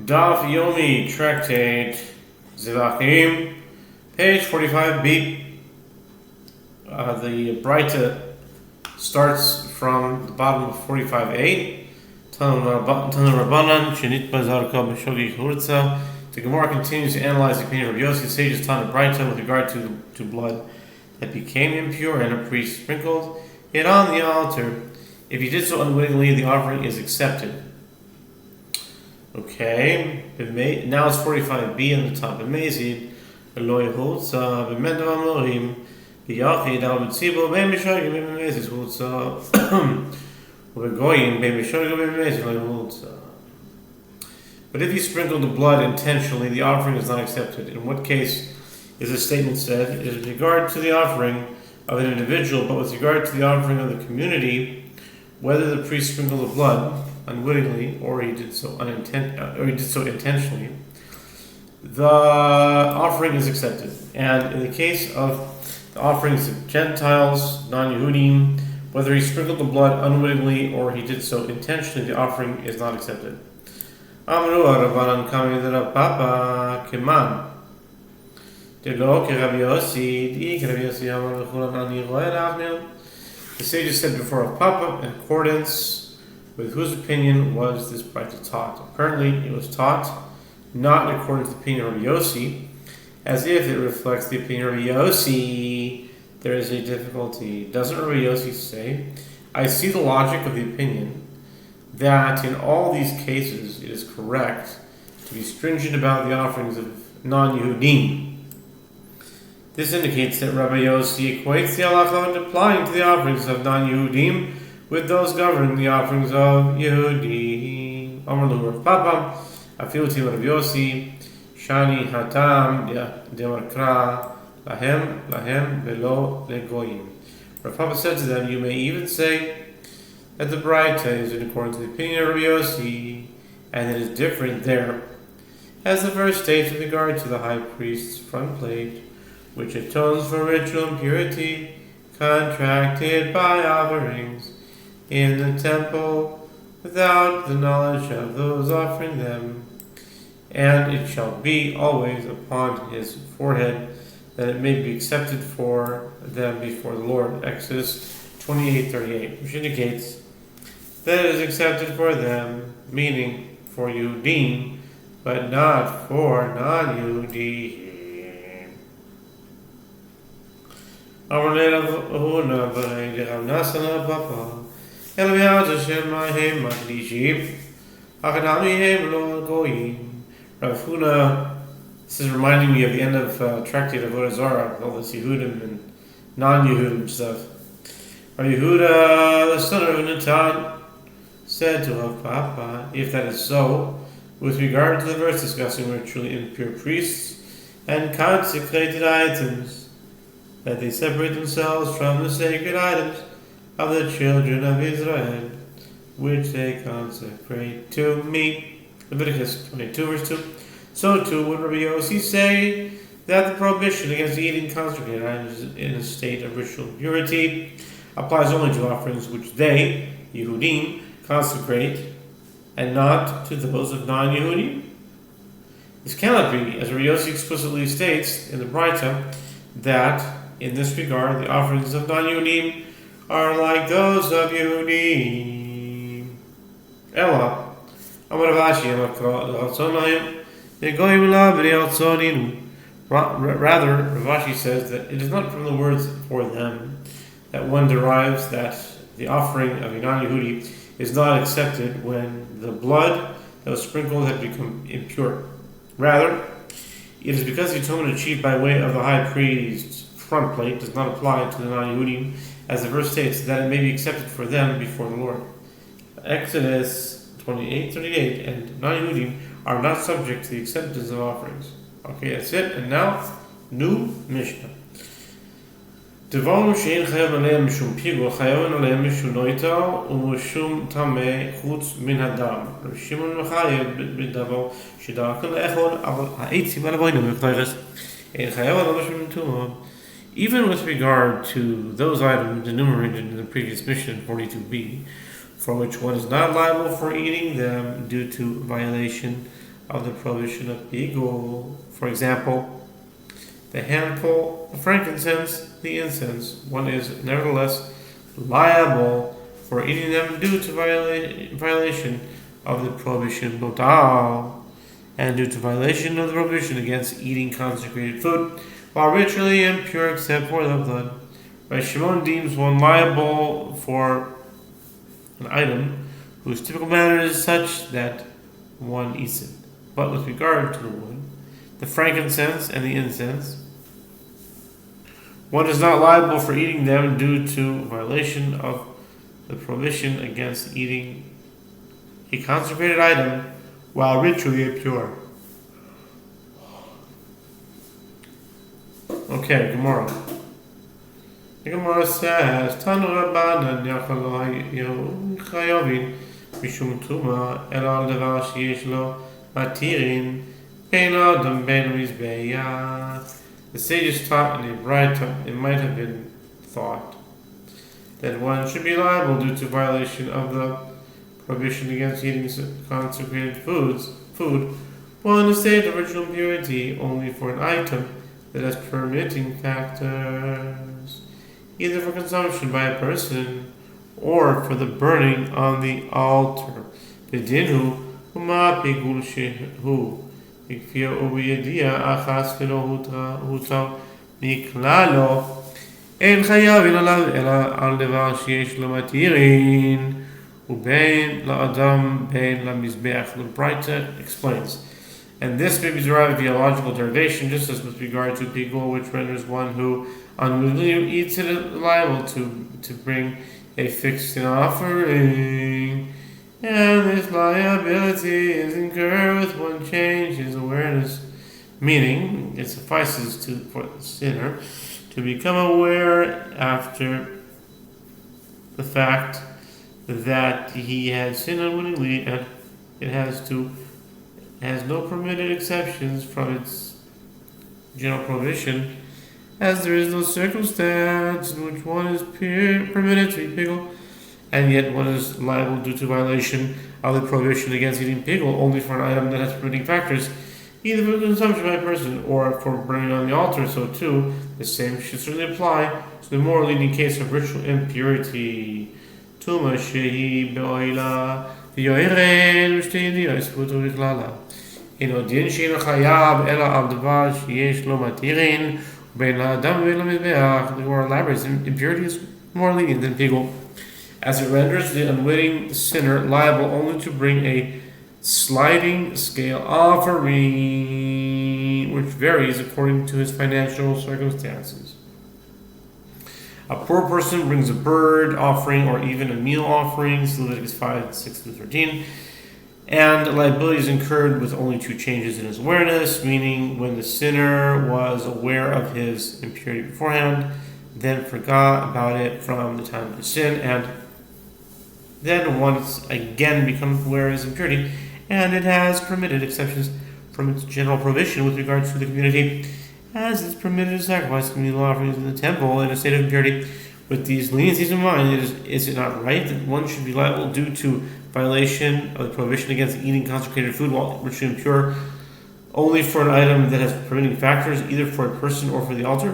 Daf Yomi Tractate Zevachim, page 45b. The Breita starts from the bottom of 45a. Tanu Rabbanan Shenit Bazarka Meshogi Hurza. The Gemara continues to analyze the opinion of Yossi. The sages taught the Breita with regard to blood that became impure and a priest sprinkled it on the altar. If he did so unwittingly, the offering is accepted. Okay, now it's 45b on the top. Amazing. Yehoshua b'mendav amorim b'yachid al b'tzibo b'mishorgim b'mezis hulza u'b'goyim b'mishorgim b'mezis hulza. But if you sprinkle the blood intentionally, the offering is not accepted. In what case is the statement said? It is with regard to the offering of an individual, but with regard to the offering of the community, whether the priest sprinkled the blood unwittingly or he did so intentionally, the offering is accepted. And in the case of the offerings of Gentiles, non-Yehudim, whether he sprinkled the blood unwittingly or he did so intentionally, the offering is not accepted. Amru Rabbanan Kami Rav Papa Keman. The sages said before of Papa, in accordance with whose opinion was this Breita taught. Apparently, it was taught not in accordance with the opinion of Yossi, as if it reflects the opinion of Yossi. There is a difficulty. Doesn't Rabbi Yossi say, I see the logic of the opinion that in all these cases it is correct to be stringent about the offerings of non-Yehudim. This indicates that Rabbi Yossi equates the halacha applying to the offerings of non-Yehudim with those governing the offerings of Yehudim. Amar lu Rav Papa, Afilti Rav Yossi, Shani Hatam Demarkra Lahem Velo Legoyim. Rav Papa said to them, you may even say that the Breita is in accordance with the opinion of Rav Yossi, and it is different there. As the verse states with regard to the high priest's front plate, which atones for ritual impurity contracted by offerings in the temple without the knowledge of those offering them, and it shall be always upon his forehead that it may be accepted for them before the Lord. Exodus 28:38, which indicates that it is accepted for them, meaning for Yehudim, but not for non-Yehudim. Rav Huna, this is reminding me of the end of Tractate of Avodah Zarah, all this Yehudim and non-Yehudim stuff. Rav Yehuda, the son of Natan, said to Rav Papa, if that is so, with regard to the verse discussing ritually impure priests and consecrated items, that they separate themselves from the sacred items of the children of Israel, which they consecrate to me. Leviticus 22 verse 2. So too would Rabbi Yossi say that the prohibition against eating consecrated items in a state of ritual impurity applies only to offerings which they, Yehudim, consecrate, and not to those of non-Yehudim. This cannot be, as Rabbi Yossi explicitly states in the Breita, that in this regard the offerings of non-Yehudim are like those of Yehudim. Ella, Amar Ravashi, rather, Ravashi says that it is not from the words for them that one derives that the offering of a non-Yehudi is not accepted when the blood that was sprinkled had become impure. Rather, it is because the atonement achieved by way of the high priest's front plate does not apply to the non-Yehudim, as the verse states, that it may be accepted for them before the Lord. Exodus 28:38 and non-Yehudim are not subject to the acceptance of offerings. Okay, that's it. And now, new Mishnah. Devarim she'ein chayav aleim mishum pigul, chayav aleim mishum noita, u'mishum tameh chutz min hadam. Rav Shimon mechayev b'davar shedakan le'echod, aval ha'etzi b'alavoyim v'chayres, ein chayav aleim mishum tumah. Even with regard to those items enumerated in the previous mission 42b, for which one is not liable for eating them due to violation of the prohibition of pigul. For example, the handful of frankincense, the incense, one is nevertheless liable for eating them due to violation of the prohibition total, and due to violation of the prohibition against eating consecrated food, while ritually impure except for the blood. Rabbi Shimon deems one liable for an item whose typical manner is such that one eats it. But with regard to the wood, the frankincense, and the incense, one is not liable for eating them due to violation of the prohibition against eating a consecrated item while ritually impure. Okay, Gemara. The Gemara says, Tanu Rabbanan Yachalo Chayovin Mishum Tuma El Al Devar Sheyesh Lo Matirin Bein Adam Bein Mizbeah. The sages taught in a Braita, it might have been thought that one should be liable due to violation of the prohibition against eating consecrated food while in a state of original impurity only for an item that has permitting factors, either for consumption by a person or for the burning on the altar. B'dinhu huma pigul shehu ikfir ubiyadia achas v'lo hutar niklalo en chayav ela al devar sheyesh lo matirin ubein la'adam bein la'mizbeach. The Braita explains, and this may be derived via logical derivation, just as with regard to pigul, which renders one who unwillingly eats it liable to bring a fixed offering, and this liability is incurred with one change his awareness, meaning it suffices for the sinner to become aware after the fact that he has sinned unwittingly, and it has no permitted exceptions from its general prohibition, as there is no circumstance in which one is permitted to eat pigul, and yet one is liable due to violation of the prohibition against eating pigul only for an item that has permitting factors, either for consumption by a person or for burning on the altar. So too, the same should certainly apply to the more leading case of ritual impurity. Tuma shehi be'oila v'yoyren v'shtei yediyos puto v'chlala. Eno din she'eno chayav ela al devar sheyesh lo matirin ubein la'adam ubein la'mizbeach. The more elaborate impurity is more lenient than pigul, as it renders the unwitting sinner liable only to bring a sliding scale offering, which varies according to his financial circumstances. A poor person brings a bird offering or even a meal offering, Leviticus 5, 6 through 13, and liability is incurred with only two changes in his awareness, meaning when the sinner was aware of his impurity beforehand, then forgot about it from the time of the sin, and then once again becomes aware of his impurity, and it has permitted exceptions from its general prohibition with regards to the community, as it's permitted to sacrifice communal offerings in the temple in a state of impurity. With these leniencies in mind, is it not right that one should be liable due to violation of the prohibition against eating consecrated food while ritually impure only for an item that has permitting factors, either for a person or for the altar?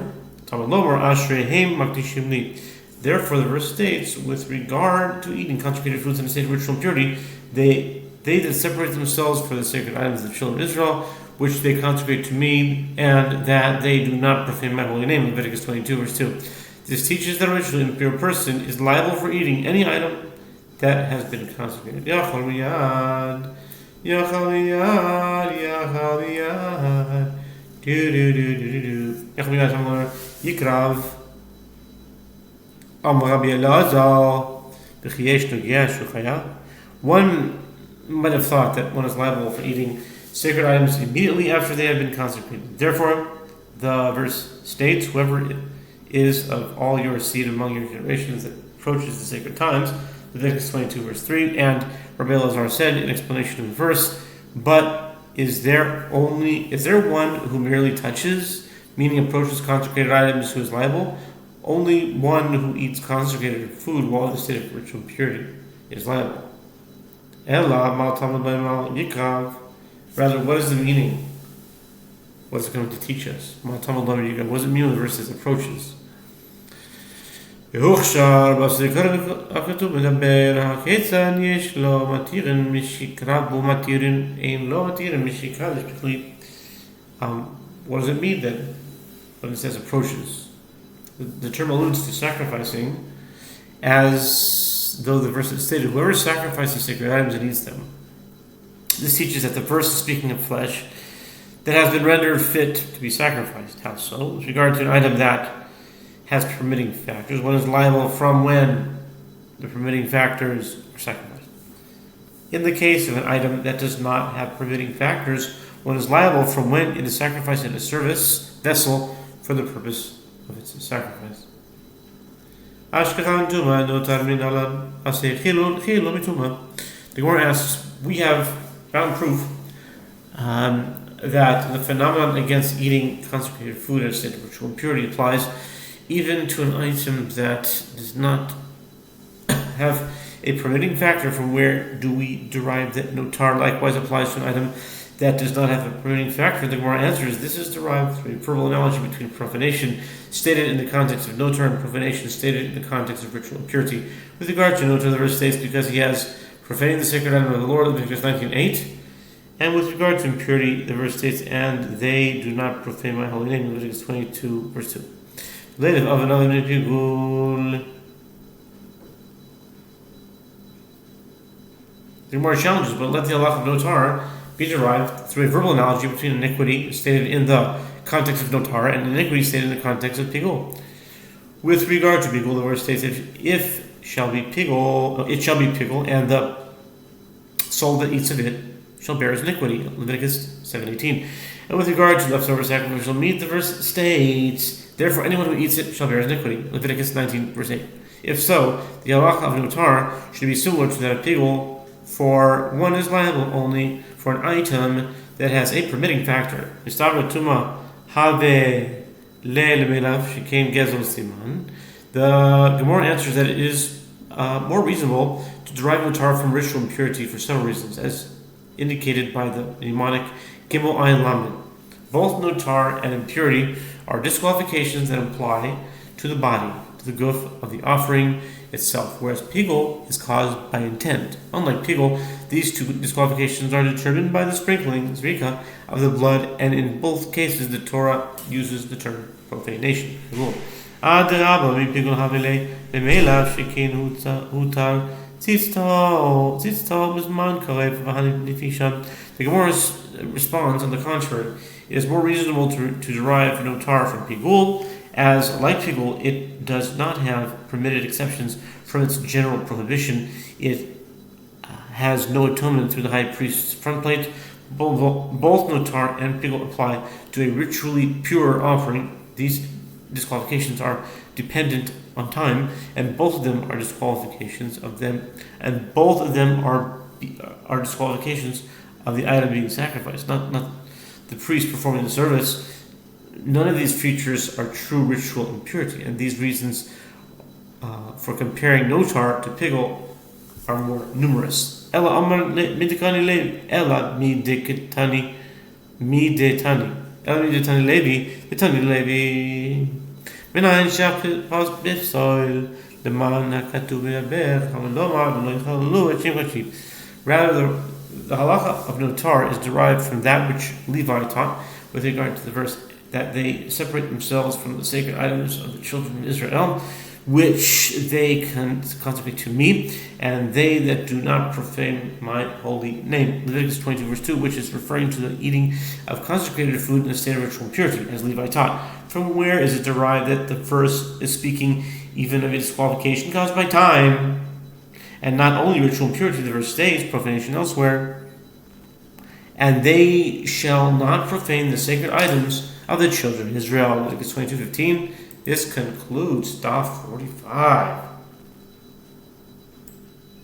Therefore, the verse states, with regard to eating consecrated foods in a state of ritual impurity, they that separate themselves for the sacred items of the children of Israel, which they consecrate to me, and that they do not profane my holy name. Leviticus 22, verse 2. This teaches that a ritually impure person is liable for eating any item that has been consecrated. Yachal miyad, yachal miyad, yachal miyad, do do do do do do. Yachal miyad, yikrav. One might have thought that one is liable for eating sacred items immediately after they have been consecrated. Therefore, the verse states, whoever is of all your seed among your generations that approaches the sacred times, Leviticus 22 verse 3, and Rabbi Elazar said in explanation of the verse, but is there one who merely touches, meaning approaches consecrated items, who is liable? Only one who eats consecrated food while in a state of ritual impurity is liable. Rather, what is the meaning? What is it going to teach us? What does it mean when the verse says approaches? Yehoshua, הכתוב מדבר, הכיצד יש לו מתירן משקרא בו מתירן, אין לו מתירן משקרא. What does it mean then when it says approaches? The term alludes to sacrificing, as though the verse has stated, whoever sacrifices sacred items and eats them. This teaches that the verse is speaking of flesh that has been rendered fit to be sacrificed. How so? With regard to an item that has permitting factors, one is liable from when the permitting factors are sacrificed. In the case of an item that does not have permitting factors, one is liable from when it is sacrificed in a service vessel for the purpose of its sacrifice. The Gemara asks, we have found proof that the phenomenon against eating consecrated food as a state of ritual impurity applies even to an item that does not have a permitting factor. From where do we derive that notar likewise applies to an item that does not have a permitting factor? The Gemara answers, this is derived from a verbal analogy between profanation stated in the context of notar and profanation stated in the context of ritual impurity. With regard to notar, the verse states, because he has profaned the sacred item of the Lord, Leviticus 19:8. And with regard to impurity, the verse states, and they do not profane my holy name, Leviticus 22, verse 2. The Gemara challenges, but let the halach of notar be derived through a verbal analogy between iniquity stated in the context of notar and iniquity stated in the context of pigul. With regard to pigul, the verse states, if shall be pigul, it shall be pigul, and the soul that eats of it shall bear his iniquity, Leviticus 7:18. And with regard to leftover sacrificial meat, the verse states, therefore anyone who eats it shall bear his iniquity, Leviticus 19, verse 8. If so, the halakha of notar should be similar to that of pigul, for one is liable only for an item that has a permitting factor. The Gemara answers that it is more reasonable to derive notar from ritual impurity for several reasons, as indicated by the mnemonic Gimel Ayin Lamed. Both notar and impurity are disqualifications that apply to the body, to the guf of the offering itself, whereas pigul is caused by intent. Unlike pigul, these two disqualifications are determined by the sprinkling, zrika, of the blood, and in both cases the Torah uses the term profanation. The Gemara responds, on the contrary, it is more reasonable to derive notar from pigul, as, like pigul, it does not have permitted exceptions from its general prohibition. It has no atonement through the high priest's front plate. Both notar and pigul apply to a ritually pure offering. These disqualifications are dependent on time, and both of them are disqualifications of them, and both of them are disqualifications of the item being sacrificed, not the priest performing the service. None of these features are true ritual impurity, and these reasons for comparing notar to pigul are more numerous. Ella amar midekani levi, ella midetani levi, betani levi. Menayin shapit pas bifsoil, the man hakatu be'aber, hamalomar, the loichalu, echim. Rather, the halacha of notar is derived from that which Levi taught with regard to the verse, that they separate themselves from the sacred items of the children of Israel, which they consecrate to me, and they that do not profane my holy name. Leviticus 22, verse 2, which is referring to the eating of consecrated food in a state of ritual impurity, as Levi taught. From where is it derived that the verse is speaking even of a disqualification caused by time, and not only ritual impurity? The verse states profanation elsewhere, and they shall not profane the sacred items of the children of Israel. Leviticus 22:15. This concludes Daf 45.